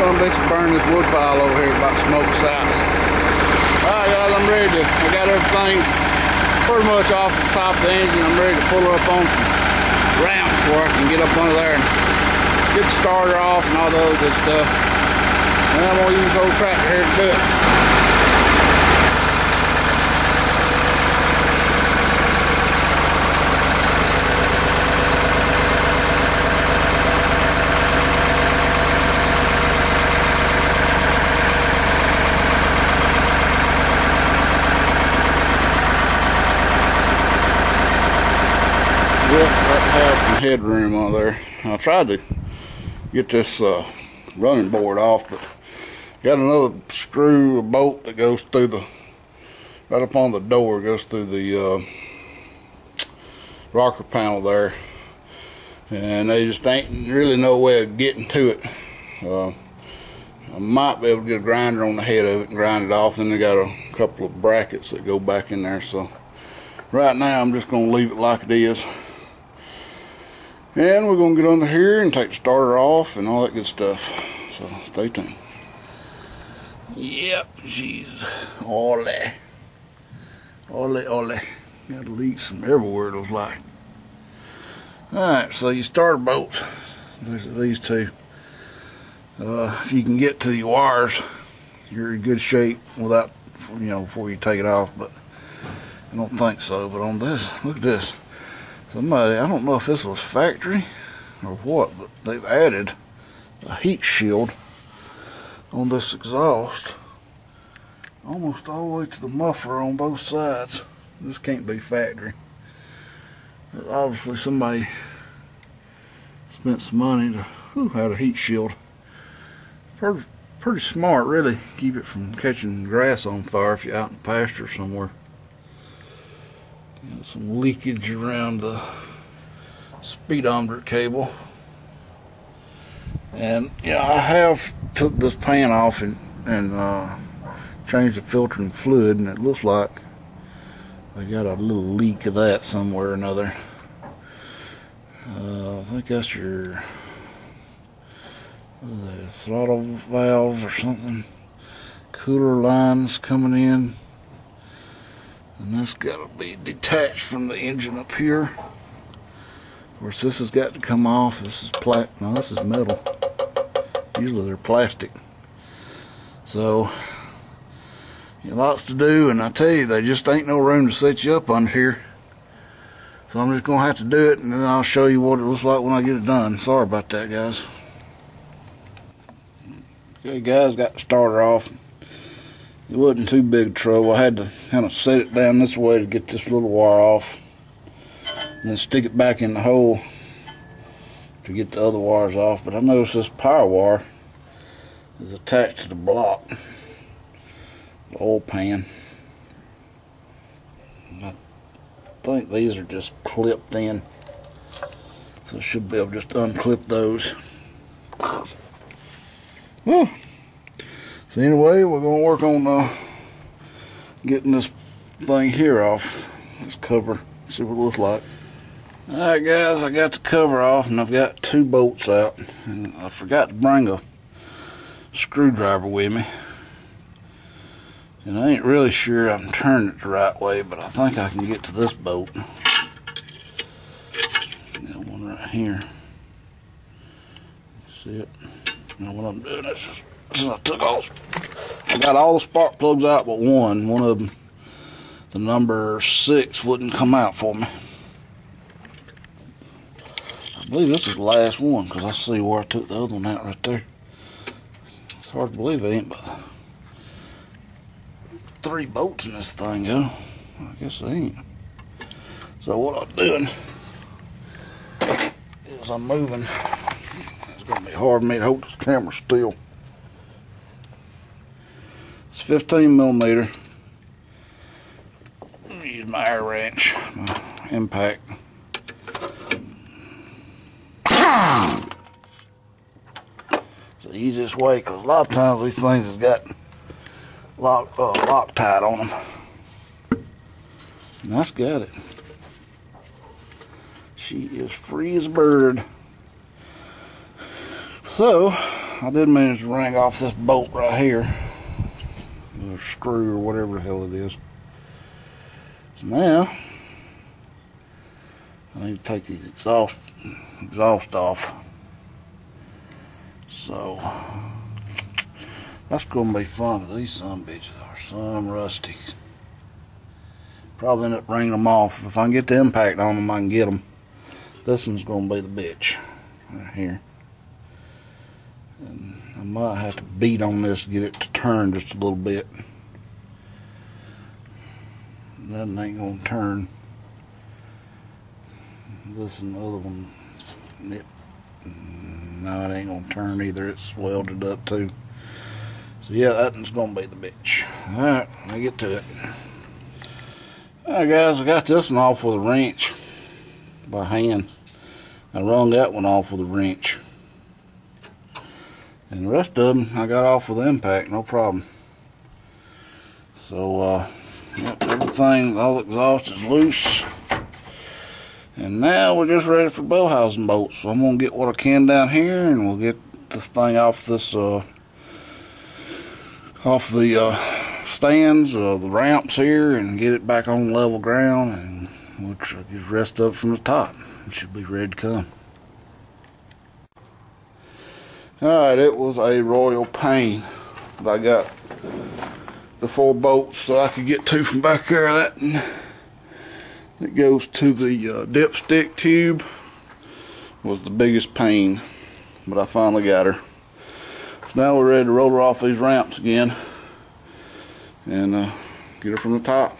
son of a bitch to burn this wood pile over here about to smoke us out. Alright guys, I'm ready to, I got everything pretty much off the top of the engine. I'm ready to pull her up on some ramps where I can get up under there and get the starter off and all the other good stuff. And I'm gonna use the old tractor here to do it. Have some headroom on there. I tried to get this running board off, but got another screw, a bolt that goes through the, right up on the door, goes through the rocker panel there, and they just ain't really no way of getting to it. I might be able to get a grinder on the head of it and grind it off. Then they got a couple of brackets that go back in there, so right now I'm just going to leave it like it is. And we're going to get under here and take the starter off and all that good stuff. So stay tuned. Yep, jeez. Ole. Ole, ole. Got leaks from everywhere, it looks like. Alright, so your starter bolts. These two. If you can get to the wires, you're in good shape without, you know, before you take it off. But I don't think so. But on this, look at this. Somebody, I don't know if this was factory or what, but they've added a heat shield on this exhaust almost all the way to the muffler on both sides. This can't be factory. But obviously somebody spent some money to add a heat shield. Pretty smart, really. Keep it from catching grass on fire if you're out in the pasture somewhere. Got some leakage around the speedometer cable, and yeah, I have took this pan off and changed the filter and fluid, and it looks like I got a little leak of that somewhere or another. I think that's your throttle valve or something. Cooler lines coming in. And that's got to be detached from the engine up here. Of course, this has got to come off. This is no, this is metal. Usually they're plastic. So, lots to do, and I tell you, there just ain't no room to set you up under here. So I'm just gonna have to do it, and then I'll show you what it looks like when I get it done. Sorry about that, guys. Okay, guys, got the starter off. It wasn't too big trouble. I had to kind of set it down this way to get this little wire off, and then stick it back in the hole to get the other wires off. But I noticed this power wire is attached to the block, the oil pan. I think these are just clipped in, so I should be able to just unclip those. Whew. So anyway, we're going to work on getting this thing here off, this cover, see what it looks like. Alright guys, I got the cover off and I've got two bolts out, and I forgot to bring a screwdriver with me. And I ain't really sure I'm turning it the right way, but I think I can get to this bolt. Got one right here. See it? Now what I'm doing is I got all the spark plugs out but one. One of them, the number 6, wouldn't come out for me. I believe this is the last one because I see where I took the other one out right there. It's hard to believe it ain't but 3 bolts in this thing, yo. I guess they ain't. So what I'm doing is I'm moving. It's gonna be hard for me to hold this camera still. It's 15 millimeter. Use my air wrench, my impact. It's the easiest way because a lot of times these things have got Loctite on them. And that's got it. She is free as a bird. So I did manage to wring off this bolt right here, or screw or whatever the hell it is. So now I need to take the exhaust off. So that's gonna be fun, because these son bitches are some rusty. Probably end up wringing them off. If I can get the impact on them, I can get them. This one's gonna be the bitch right here. And I might have to beat on this to get it to turn just a little bit. That ain't gonna turn. This and the other one, no, it ain't gonna turn either. It's welded up too. So yeah, that one's gonna be the bitch. Alright, let me get to it. Alright guys, I got this one off with a wrench by hand. I wrung that one off with a wrench. And the rest of them I got off with impact, no problem. So yep, everything, all the exhaust is loose. And now we're just ready for bow housing bolts. So I'm gonna get what I can down here, and we'll get this thing off this off the stands, the ramps here, and get it back on level ground, and we'll try to get the rest of it from the top. It should be ready to come. Alright, it was a royal pain, but I got the 4 bolts so I could get to from back there. That goes to the dipstick tube was the biggest pain, but I finally got her. So now we're ready to roll her off these ramps again and get her from the top.